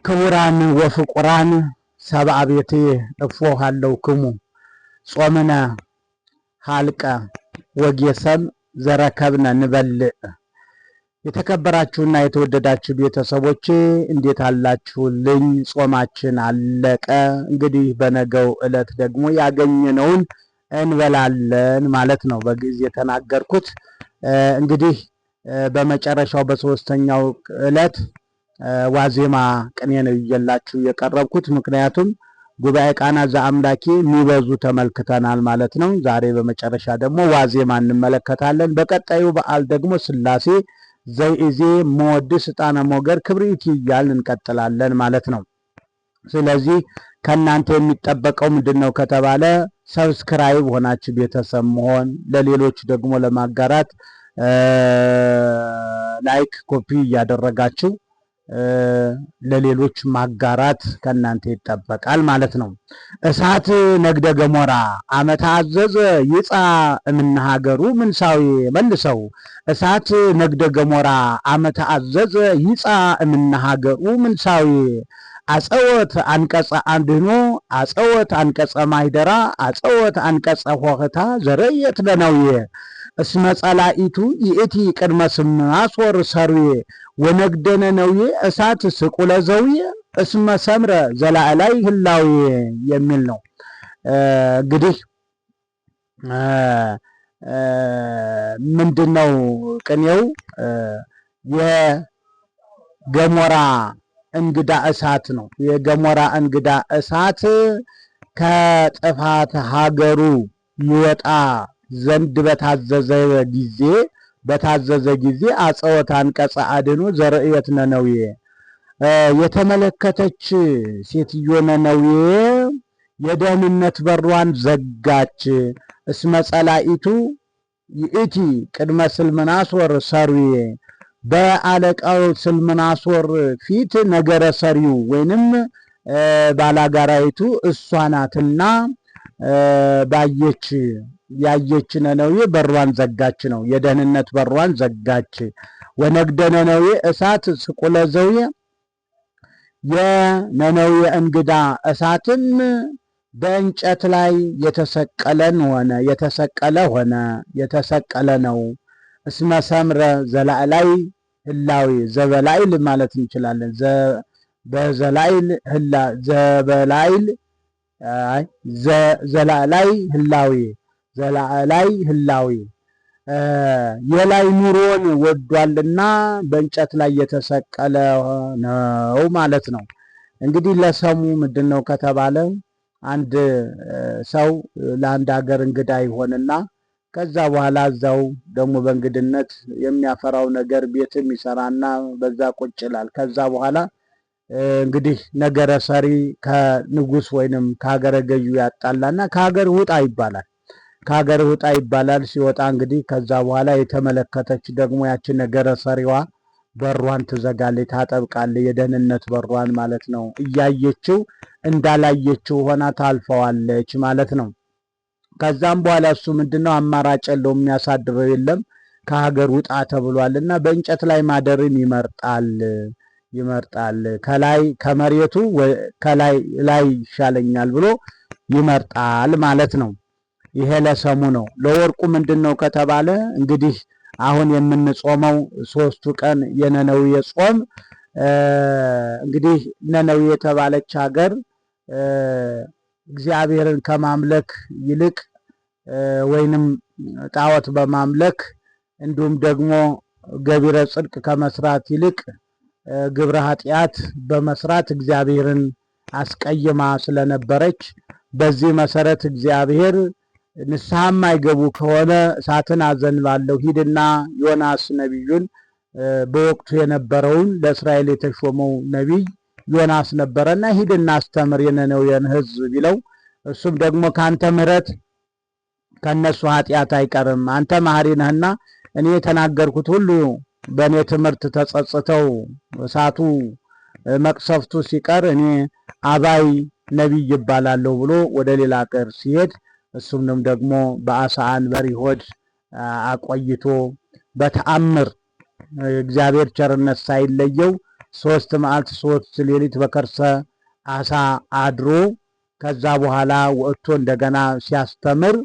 ክቡራን ወፍቁራን ሰብአ ቤቴ እፎ ሃለውክሙ ጾምነ ሀልቀ ወጌሰም ዘረከብነ ንበልዕ። የተከበራችሁና የተወደዳችሁ ቤተሰቦቼ እንዴት አላችሁልኝ? ጾማችን አለቀ። እንግዲህ በነገው ዕለት ደግሞ ያገኘነውን እንበላለን ማለት ነው። በጊዜ የተናገርኩት እንግዲህ በመጨረሻው በሶስተኛው ዕለት ዋዜማ ቅኔ ነው ይዤላችሁ የቀረብኩት። ምክንያቱም ጉባኤ ቃና ዘአምላኬ የሚበዙ ተመልክተናል ማለት ነው። ዛሬ በመጨረሻ ደግሞ ዋዜማ እንመለከታለን። በቀጣዩ በዓል ደግሞ ሥላሴ ዘይእዜ መወድስ ዕጣነ ሞገር ክብሪቲ እያልን እንቀጥላለን ማለት ነው። ስለዚህ ከእናንተ የሚጠበቀው ምንድን ነው ከተባለ ሰብስክራይብ ሆናችሁ ቤተሰብ መሆን፣ ለሌሎች ደግሞ ለማጋራት ላይክ ኮፒ እያደረጋችሁ ለሌሎች ማጋራት ከእናንተ ይጠበቃል ማለት ነው። እሳት ነግደ ገሞራ አመተ አዘዘ ይጻ እምነሃገሩ ምንሳዊ መልሰው። እሳት ነግደ ገሞራ አመተ አዘዘ ይጻ እምነሃገሩ ምንሳዊ። አጸወት አንቀጸ አንድኖ አጸወት አንቀጸ ማይደራ አጸወት አንቀጸ ሆህታ ዘረየት ለነውየ እስመ ጸላኢቱ ይእቲ ቅድመ ስምናሶር ሰርዌ ወነግደነ ነውዬ እሳት ስቁለ ዘውዬ እስመ ሰምረ ዘላዕላይ ህላዌ የሚል ነው። እንግዲህ ምንድነው ቅኔው? የገሞራ እንግዳ እሳት ነው። የገሞራ እንግዳ እሳት ከጥፋት ሀገሩ ይወጣ ዘንድ በታዘዘ ጊዜ አጸወት አንቀጸ አድኖ ዘርእየት ነነዌ የተመለከተች ሴትዮ ነነዌ የደህንነት በሯን ዘጋች። እስመ ጸላኢቱ ይእቲ ቅድመ ስልምናሶር ሰርዌ በአለቃው ስልምናሶር ፊት ነገረ ሰሪው ወይንም ባላጋራይቱ እሷ ናትና ያየች ነነዌ በሯን ዘጋች ነው። የደህንነት በሯን ዘጋች። ወነግደ ነነዌ እሳት ስቁለ ዘውየ የነነዌ እንግዳ እሳትም በእንጨት ላይ የተሰቀለ ነው። እስመ ሰምረ ዘላዕላይ ህላዌ ዘበላይል ማለት እንችላለን። ዘላዕላይ ህላዌ የላይ ኑሮን ወዷልና በእንጨት ላይ የተሰቀለ ነው ማለት ነው። እንግዲህ ለሰሙ ምንድን ነው ከተባለ አንድ ሰው ለአንድ ሀገር እንግዳ ይሆንና ከዛ በኋላ እዛው ደግሞ በእንግድነት የሚያፈራው ነገር ቤትም ይሰራና በዛ ቁጭ ይላል። ከዛ በኋላ እንግዲህ ነገረ ሰሪ ከንጉስ ወይንም ከሀገረ ገዢ ያጣላና ከሀገር ውጣ ይባላል። ሲወጣ እንግዲህ ከዛ በኋላ የተመለከተች ደግሞ ያቺ ነገረ ሰሪዋ በሯን ትዘጋለች፣ ታጠብቃለች፣ የደህንነት በሯን ማለት ነው። እያየችው እንዳላየችው ሆና ታልፈዋለች ማለት ነው። ከዛም በኋላ እሱ ምንድነው አማራጭ የለውም፣ የሚያሳድረው የለም፣ ከሀገር ውጣ ተብሏልና በእንጨት ላይ ማደርን ይመርጣል። ከላይ ከመሬቱ ላይ ይሻለኛል ብሎ ይመርጣል ማለት ነው። ይሄ ለሰሙ ነው። ለወርቁ ምንድነው ከተባለ እንግዲህ አሁን የምንጾመው 3ቱ ቀን የነነዌ ጾም እንግዲህ ነነዌ የተባለች ሀገር እግዚአብሔርን ከማምለክ ይልቅ ወይንም ጣዖት በማምለክ እንዲሁም ደግሞ ገቢረ ጽድቅ ከመስራት ይልቅ ግብረ ኃጢአት በመስራት እግዚአብሔርን አስቀይማ ስለነበረች በዚህ መሰረት እግዚአብሔር ንስሐ የማይገቡ ከሆነ እሳትን አዘንባለሁ፣ ሂድና ዮናስ ነቢዩን በወቅቱ የነበረውን ለእስራኤል የተሾመው ነቢይ ዮናስ ነበረና ሂድና አስተምር የነነዌን ሕዝብ ቢለው እሱም ደግሞ ካንተ ምሕረት ከነሱ ኃጢአት አይቀርም፣ አንተ መሐሪ ነህና እኔ የተናገርኩት ሁሉ በእኔ ትምህርት ተጸጽተው እሳቱ መቅሰፍቱ ሲቀር እኔ አባይ ነቢይ ይባላለሁ ብሎ ወደ ሌላ አገር ሲሄድ እሱም ደግሞ በአሳ አንበሪ ሆድ አቆይቶ በተአምር እግዚአብሔር ቸርነት ሳይለየው 3 መዓልት 3 ሌሊት በከርሰ አሳ አድሮ ከዛ በኋላ ወጥቶ እንደገና ሲያስተምር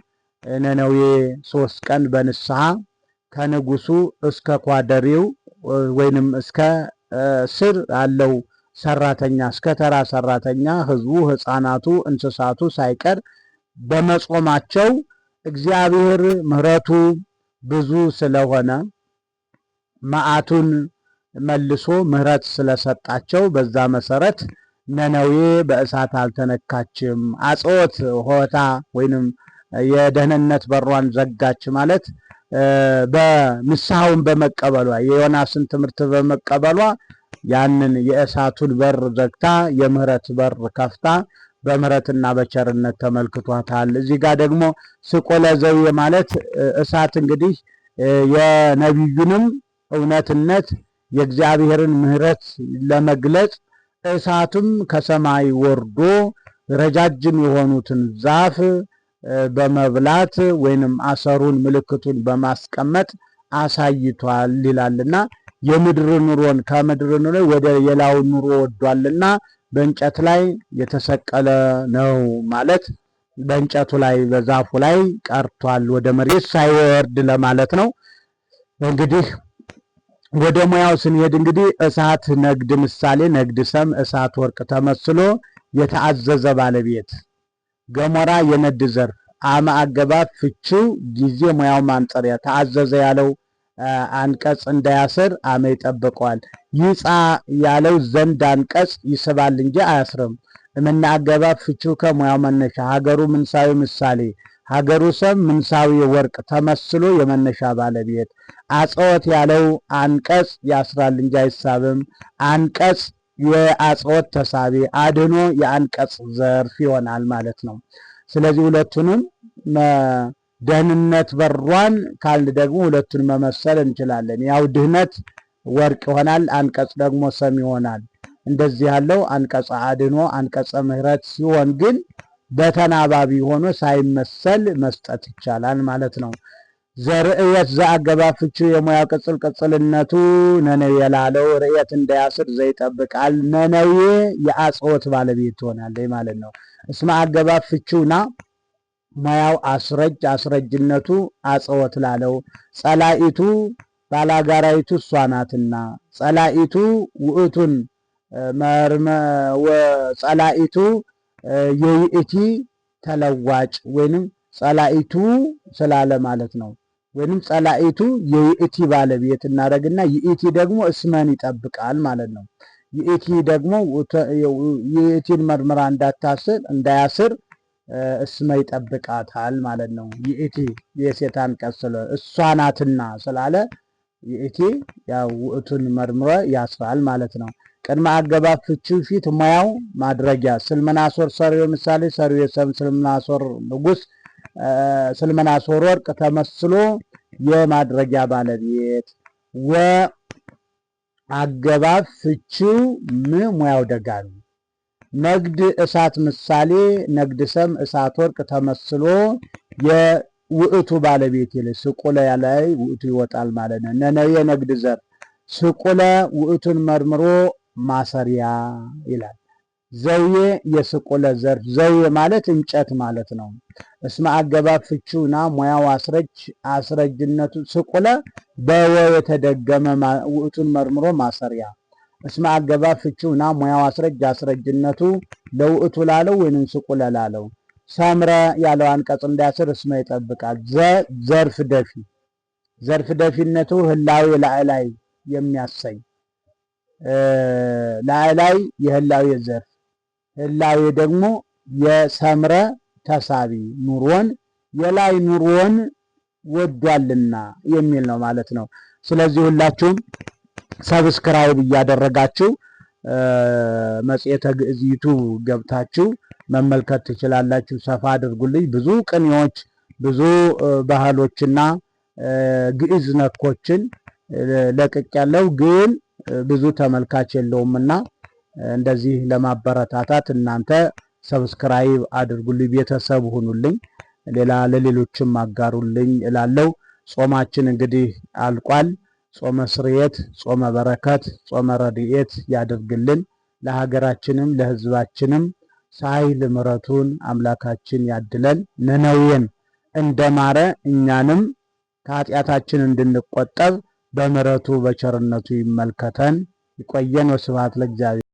ነነዌ 3 ቀን በንስሐ ከንጉሱ እስከ ኳደሪው ወይንም እስከ ስር ያለው ሰራተኛ እስከ ተራ ሰራተኛ ህዝቡ፣ ህፃናቱ፣ እንስሳቱ ሳይቀር በመጾማቸው እግዚአብሔር ምሕረቱ ብዙ ስለሆነ መዓቱን መልሶ ምሕረት ስለሰጣቸው በዛ መሰረት ነነዌ በእሳት አልተነካችም። አጽወት ሆታ ወይንም የደህንነት በሯን ዘጋች ማለት በንስሐውን በመቀበሏ የዮናስን ትምህርት በመቀበሏ ያንን የእሳቱን በር ዘግታ የምህረት በር ከፍታ በምህረትና በቸርነት ተመልክቷታል። እዚህ ጋር ደግሞ ስቆለ ዘዌ ማለት እሳት እንግዲህ የነቢዩንም እውነትነት የእግዚአብሔርን ምህረት ለመግለጽ እሳቱም ከሰማይ ወርዶ ረጃጅም የሆኑትን ዛፍ በመብላት ወይንም አሰሩን ምልክቱን በማስቀመጥ አሳይቷል ይላልና የምድር ኑሮን ከምድር ኑሮ ወደ የላው ኑሮ ወዷልና በእንጨት ላይ የተሰቀለ ነው ማለት በእንጨቱ ላይ በዛፉ ላይ ቀርቷል፣ ወደ መሬት ሳይወርድ ለማለት ነው። እንግዲህ ወደ ሙያው ስንሄድ እንግዲህ እሳት ነግድ ምሳሌ ነግድ ሰም እሳት ወርቅ ተመስሎ የተአዘዘ ባለቤት ገሞራ የነድ ዘርፍ አመ አገባብ ፍቺው ጊዜ ሙያው ማንጠሪያ ተአዘዘ ያለው አንቀጽ እንዳያስር አመ ይጠብቀዋል። ይጻ ያለው ዘንድ አንቀጽ ይስባል እንጂ አያስርም። እምና አገባብ ፍቺው ከሙያው መነሻ ሀገሩ ምንሳዊ ምሳሌ ሀገሩ ሰም ምንሳዊ ወርቅ ተመስሎ የመነሻ ባለቤት አጽወት ያለው አንቀጽ ያስራል እንጂ አይሳብም። አንቀጽ የአጽወት ተሳቢ አድኖ የአንቀጽ ዘርፍ ይሆናል ማለት ነው። ስለዚህ ሁለቱንም ደህንነት በሯን ካል ደግሞ ሁለቱን መመሰል እንችላለን። ያው ድህነት ወርቅ ይሆናል፣ አንቀጽ ደግሞ ሰም ይሆናል። እንደዚህ ያለው አንቀጸ አድኖ አንቀጸ ምህረት ሲሆን ግን በተናባቢ ሆኖ ሳይመሰል መስጠት ይቻላል ማለት ነው። ዘርእየት ዘአገባብ ፍቺው የሙያው ቅጽል ቅጽልነቱ ነነዌ ላለው ርእየት እንዳያስር ዘይጠብቃል። ነነዌ የአጽወት ባለቤት ትሆናለች ማለት ነው። እስመ አገባብ ፍቺውና ሙያው አስረጅ አስረጅነቱ አጽወት ላለው ጸላኢቱ ባላጋራይቱ እሷ ናትና ጸላኢቱ ውእቱን ጸላኢቱ የይእቲ ተለዋጭ ወይንም ጸላኢቱ ስላለ ማለት ነው። ወይንም ጸላኢቱ የይእቲ ባለቤት እናደርግና ይእቲ ደግሞ እስመን ይጠብቃል ማለት ነው። ይእቲ ደግሞ ይእቲን መርምራ እንዳያስር እስመ ይጠብቃታል ማለት ነው። ይእቲ የሴት አንቀጽ እሷ ናትና ስላለ ይእቲ ያው ውእቱን መርምሮ ያስራል ማለት ነው። ቅድመ አገባብ ፍቺው ፊት ሙያው ማድረጊያ ስልመናሶር ሰሪው ምሳሌ ሰሪው የሰም ስልመናሶር ንጉስ ስልመናሶር ወርቅ ተመስሎ የማድረጊያ ባለቤት አገባብ ፍቺው ሙያው ደጋሚ ነግድ እሳት ምሳሌ ነግድ ሰም እሳት ወርቅ ተመስሎ የውእቱ ባለቤት ይል ስቁለ ላይ ውእቱ ይወጣል ማለት ነው። ነነዌ ነግድ ዘር ስቁለ ውእቱን መርምሮ ማሰሪያ ይላል። ዘውዬ የስቁለ ዘርፍ ዘውዬ ማለት እንጨት ማለት ነው። እስመ አገባብ ፍቺውና ሙያው አስረጅነቱ ስቁለ በወ የተደገመ ውእቱን መርምሮ ማሰሪያ እስመ አገባብ ፍቺውና ሙያው አስረጅነቱ ለውእቱ ላለው ወይንም ስቁለ ላለው ሰምረ ያለው አንቀጽ እንዳያስር እስመ ይጠብቃል። ዘርፍ ደፊ ዘርፍ ደፊነቱ ህላዌ ላይ የሚያሰኝ ላይ የህላዌ ዘርፍ ህላዌ ደግሞ የሰምረ ተሳቢ ኑሮን የላይ ኑሮን ወዷልና የሚል ነው ማለት ነው። ስለዚህ ሁላችሁም ሰብስክራይብ እያደረጋችሁ መጽሔተ ግዕዝ ዩቲዩብ ገብታችሁ መመልከት ትችላላችሁ። ሰፋ አድርጉልኝ። ብዙ ቅኔዎች፣ ብዙ ባህሎችና ግዕዝ ነኮችን ለቅቅ ያለው ግን ብዙ ተመልካች የለውምና እንደዚህ ለማበረታታት እናንተ ሰብስክራይብ አድርጉልኝ፣ ቤተሰብ ሁኑልኝ፣ ሌላ ለሌሎችም አጋሩልኝ እላለሁ። ጾማችን እንግዲህ አልቋል። ጾመ ስርየት፣ ጾመ በረከት፣ ጾመ ረድኤት ያድርግልን። ለሀገራችንም ለሕዝባችንም ሳይል ምሕረቱን አምላካችን ያድለን። ነነዌን እንደማረ እኛንም ከኃጢአታችን እንድንቆጠብ በምሕረቱ በቸርነቱ ይመልከተን። ይቆየን። ወስብሐት ለእግዚአብሔር።